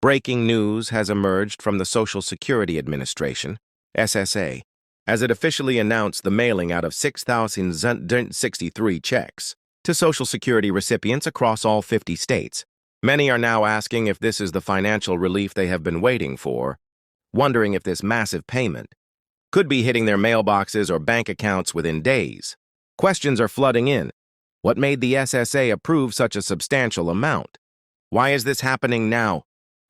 Breaking news has emerged from the Social Security Administration, SSA, as it officially announced the mailing out of 6,063 checks to Social Security recipients across all 50 states. Many are now asking if this is the financial relief they have been waiting for, wondering if this massive payment could be hitting their mailboxes or bank accounts within days. Questions are flooding in. What made the SSA approve such a substantial amount? Why is this happening now?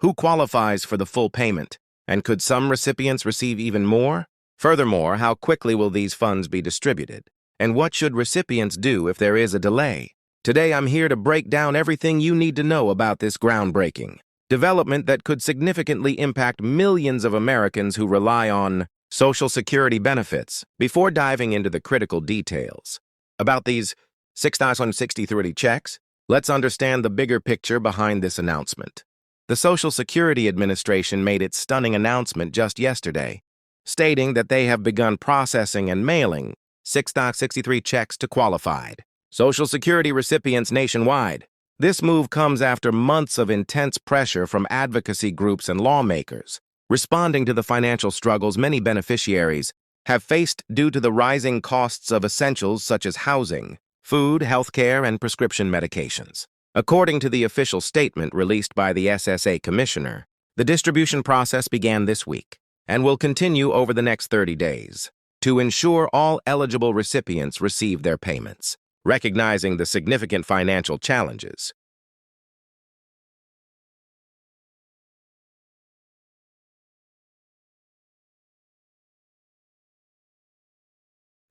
Who qualifies for the full payment? And could some recipients receive even more? Furthermore, how quickly will these funds be distributed? And what should recipients do if there is a delay? Today, I'm here to break down everything you need to know about this groundbreaking development that could significantly impact millions of Americans who rely on Social Security benefits. Before diving into the critical details about these 6,063 checks, let's understand the bigger picture behind this announcement. The Social Security Administration made its stunning announcement just yesterday, stating that they have begun processing and mailing 6,063 checks to qualified Social Security recipients nationwide. This move comes after months of intense pressure from advocacy groups and lawmakers, responding to the financial struggles many beneficiaries have faced due to the rising costs of essentials such as housing, food, healthcare, and prescription medications. According to the official statement released by the SSA Commissioner, the distribution process began this week and will continue over the next 30 days to ensure all eligible recipients receive their payments, recognizing the significant financial challenges.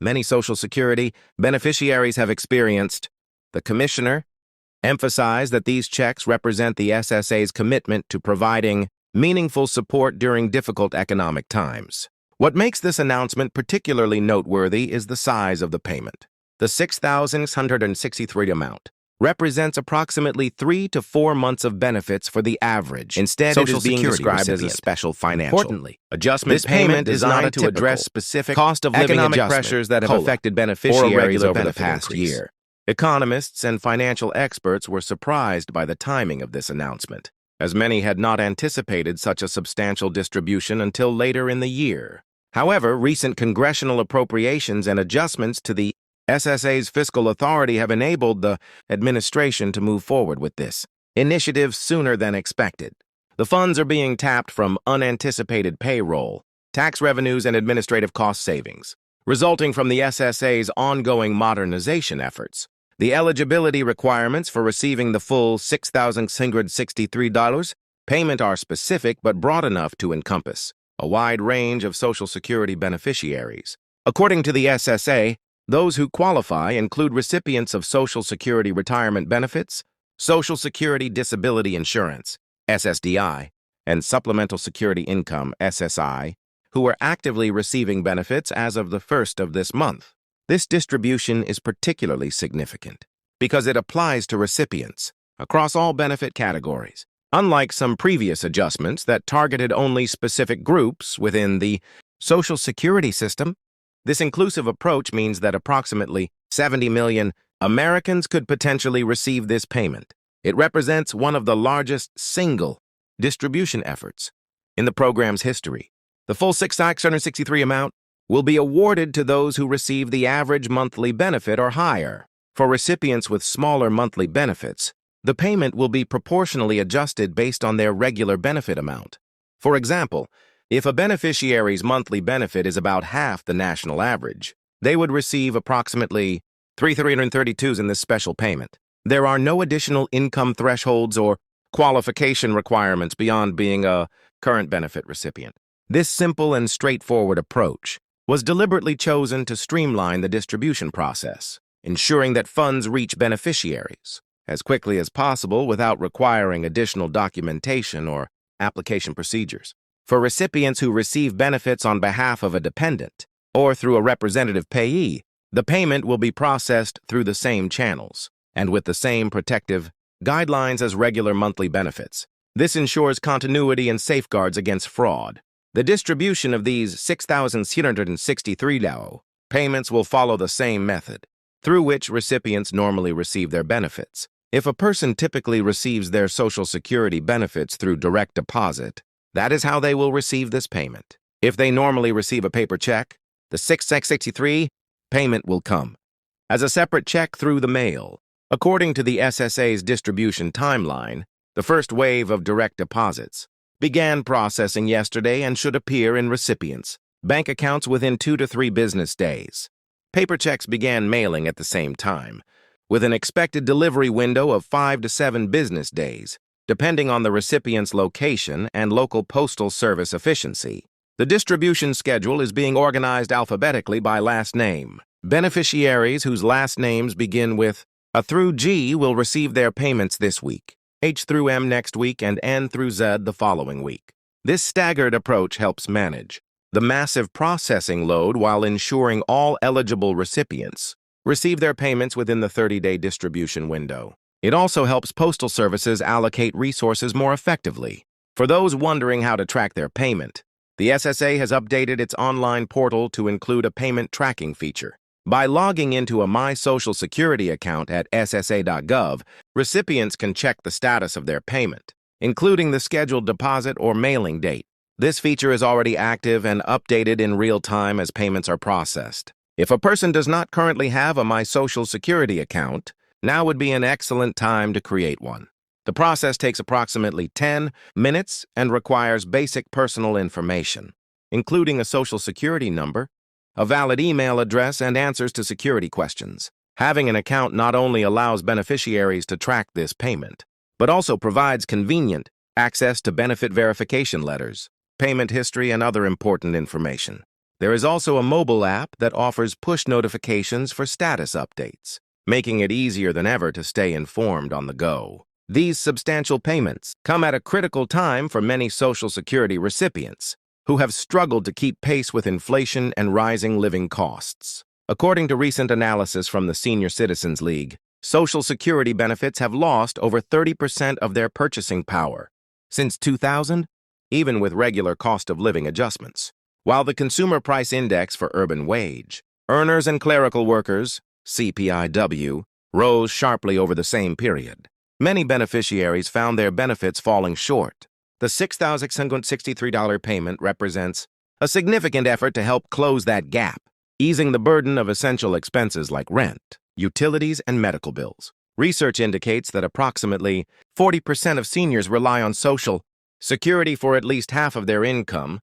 Many Social Security beneficiaries have experienced. The Commissioner emphasized that these checks represent the SSA's commitment to providing meaningful support during difficult economic times. What makes this announcement particularly noteworthy is the size of the payment. The 6,663 amount represents approximately 3 to 4 months of benefits for the average. Instead, it is being described as a special financial adjustment. This payment is designed to address specific cost of living economic pressures that have affected beneficiaries over the past year. Economists and financial experts were surprised by the timing of this announcement, as many had not anticipated such a substantial distribution until later in the year. However, recent congressional appropriations and adjustments to the SSA's fiscal authority have enabled the administration to move forward with this initiative sooner than expected. The funds are being tapped from unanticipated payroll, tax revenues, and administrative cost savings, resulting from the SSA's ongoing modernization efforts. The eligibility requirements for receiving the full $6,663 payment are specific but broad enough to encompass a wide range of Social Security beneficiaries. According to the SSA, those who qualify include recipients of Social Security retirement benefits, Social Security Disability Insurance, SSDI, and Supplemental Security Income, SSI, who are actively receiving benefits as of the 1st of this month. This distribution is particularly significant because it applies to recipients across all benefit categories. Unlike some previous adjustments that targeted only specific groups within the Social Security system, this inclusive approach means that approximately 70 million Americans could potentially receive this payment. It represents one of the largest single distribution efforts in the program's history. The full 6,663 amount will be awarded to those who receive the average monthly benefit or higher. For recipients with smaller monthly benefits, the payment will be proportionally adjusted based on their regular benefit amount. For example, if a beneficiary's monthly benefit is about half the national average, they would receive approximately $332 in this special payment. There are no additional income thresholds or qualification requirements beyond being a current benefit recipient. This simple and straightforward approach was deliberately chosen to streamline the distribution process, ensuring that funds reach beneficiaries as quickly as possible without requiring additional documentation or application procedures. For recipients who receive benefits on behalf of a dependent or through a representative payee, the payment will be processed through the same channels and with the same protective guidelines as regular monthly benefits. This ensures continuity and safeguards against fraud. The distribution of these 6,663 payments will follow the same method through which recipients normally receive their benefits. If a person typically receives their Social Security benefits through direct deposit, that is how they will receive this payment. If they normally receive a paper check, the 6x63 payment will come as a separate check through the mail. According to the SSA's distribution timeline, the first wave of direct deposits began processing yesterday and should appear in recipients' bank accounts within 2 to 3 business days. Paper checks began mailing at the same time, with an expected delivery window of 5 to 7 business days, depending on the recipient's location and local postal service efficiency. The distribution schedule is being organized alphabetically by last name. Beneficiaries whose last names begin with A through G will receive their payments this week, H through M next week, and N through Z the following week. This staggered approach helps manage the massive processing load while ensuring all eligible recipients receive their payments within the 30-day distribution window. It also helps postal services allocate resources more effectively. For those wondering how to track their payment, the SSA has updated its online portal to include a payment tracking feature. By logging into a My Social Security account at ssa.gov, recipients can check the status of their payment, including the scheduled deposit or mailing date. This feature is already active and updated in real time as payments are processed. If a person does not currently have a My Social Security account, now would be an excellent time to create one. The process takes approximately 10 minutes and requires basic personal information, including a Social Security number, a valid email address, and answers to security questions. Having an account not only allows beneficiaries to track this payment, but also provides convenient access to benefit verification letters, payment history, and other important information. There is also a mobile app that offers push notifications for status updates, making it easier than ever to stay informed on the go. These substantial payments come at a critical time for many Social Security recipients who have struggled to keep pace with inflation and rising living costs. According to recent analysis from the Senior Citizens League, Social Security benefits have lost over 30% of their purchasing power since 2000, even with regular cost of living adjustments. While the Consumer Price Index for urban wage, earners and clerical workers, CPIW, rose sharply over the same period. Many beneficiaries found their benefits falling short. The $6,663 payment represents a significant effort to help close that gap, easing the burden of essential expenses like rent, utilities, and medical bills. Research indicates that approximately 40% of seniors rely on Social Security for at least half of their income,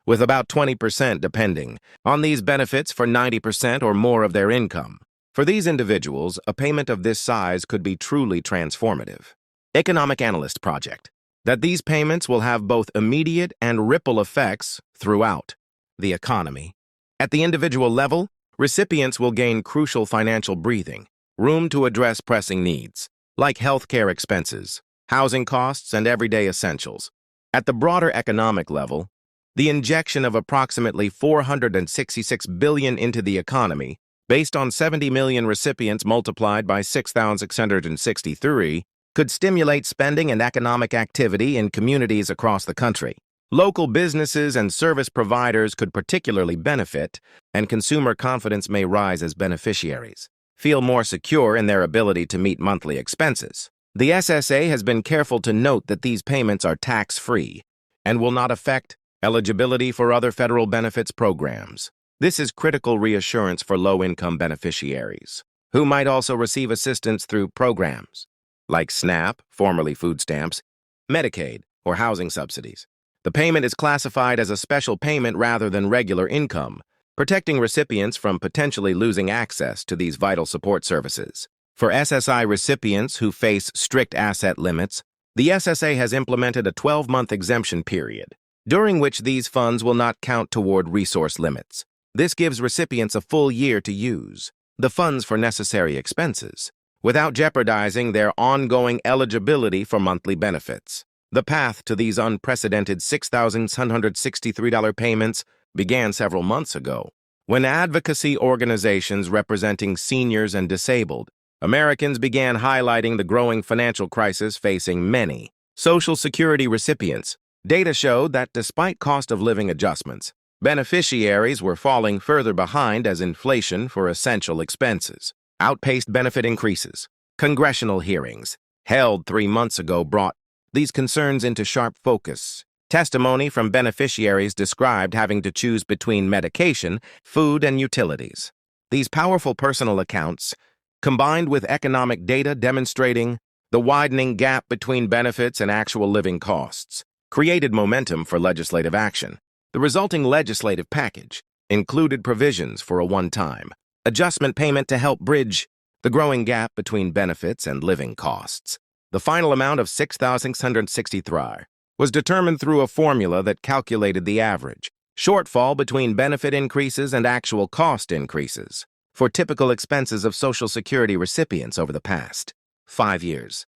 with about 20% depending on these benefits for 90% or more of their income. For these individuals, a payment of this size could be truly transformative. Economic Analyst project that these payments will have both immediate and ripple effects throughout the economy. At the individual level, recipients will gain crucial financial breathing room to address pressing needs, like healthcare expenses, housing costs, and everyday essentials. At the broader economic level, the injection of approximately $466 billion into the economy, based on 70 million recipients multiplied by 6,663, could stimulate spending and economic activity in communities across the country. Local businesses and service providers could particularly benefit, and consumer confidence may rise as beneficiaries feel more secure in their ability to meet monthly expenses. The SSA has been careful to note that these payments are tax-free and will not affect eligibility for other federal benefits programs. This is critical reassurance for low-income beneficiaries, who might also receive assistance through programs like SNAP, formerly food stamps, Medicaid, or housing subsidies. The payment is classified as a special payment rather than regular income, protecting recipients from potentially losing access to these vital support services. For SSI recipients who face strict asset limits, the SSA has implemented a 12-month exemption period, during which these funds will not count toward resource limits. This gives recipients a full year to use the funds for necessary expenses, without jeopardizing their ongoing eligibility for monthly benefits. The path to these unprecedented $6,163 payments began several months ago, when advocacy organizations representing seniors and disabled Americans began highlighting the growing financial crisis facing many Social Security recipients. Data showed that despite cost of living adjustments, beneficiaries were falling further behind as inflation for essential expenses outpaced benefit increases. Congressional hearings, held 3 months ago, brought these concerns into sharp focus. Testimony from beneficiaries described having to choose between medication, food, and utilities. These powerful personal accounts, combined with economic data demonstrating the widening gap between benefits and actual living costs, created momentum for legislative action. The resulting legislative package included provisions for a one-time adjustment payment to help bridge the growing gap between benefits and living costs. The final amount of $6,663 was determined through a formula that calculated the average shortfall between benefit increases and actual cost increases for typical expenses of Social Security recipients over the past 5 years.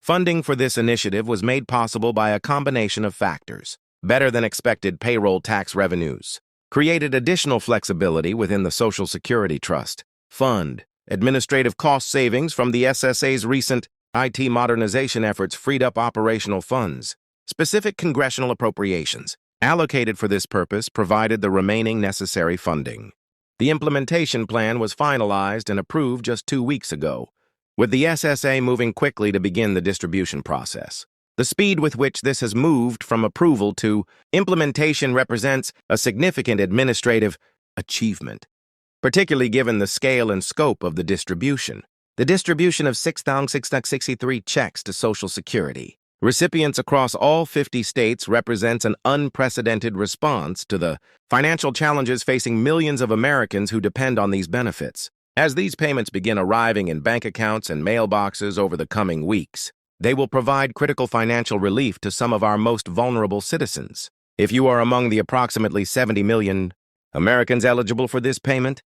Funding for this initiative was made possible by a combination of factors. Better than expected payroll tax revenues created additional flexibility within the Social Security Trust Fund. Administrative cost savings from the SSA's recent IT modernization efforts freed up operational funds. Specific congressional appropriations allocated for this purpose provided the remaining necessary funding. The implementation plan was finalized and approved just 2 weeks ago, with the SSA moving quickly to begin the distribution process. The speed with which this has moved from approval to implementation represents a significant administrative achievement, particularly given the scale and scope of the distribution. The distribution of 6,663 checks to Social Security recipients across all 50 states represents an unprecedented response to the financial challenges facing millions of Americans who depend on these benefits. As these payments begin arriving in bank accounts and mailboxes over the coming weeks, they will provide critical financial relief to some of our most vulnerable citizens. If you are among the approximately 70 million Americans eligible for this payment,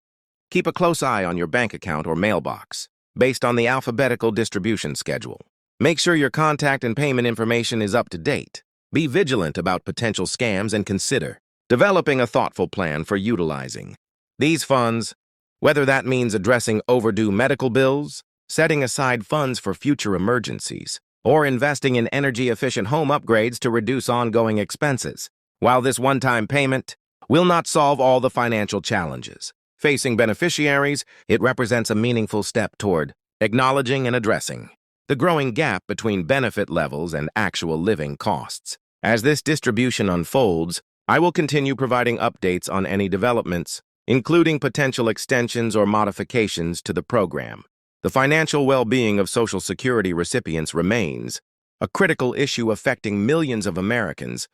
keep a close eye on your bank account or mailbox based on the alphabetical distribution schedule. Make sure your contact and payment information is up to date. Be vigilant about potential scams and consider developing a thoughtful plan for utilizing these funds, whether that means addressing overdue medical bills, setting aside funds for future emergencies, or investing in energy-efficient home upgrades to reduce ongoing expenses. While this one-time payment will not solve all the financial challenges facing beneficiaries, it represents a meaningful step toward acknowledging and addressing the growing gap between benefit levels and actual living costs. As this distribution unfolds, I will continue providing updates on any developments, including potential extensions or modifications to the program. The financial well-being of Social Security recipients remains a critical issue affecting millions of Americans,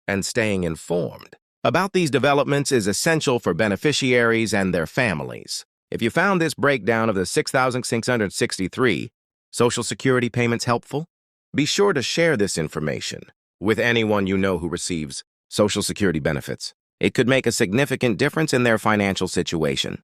and staying informed about these developments is essential for beneficiaries and their families. If you found this breakdown of the 6,663 Social Security payments helpful, be sure to share this information with anyone you know who receives Social Security benefits. It could make a significant difference in their financial situation.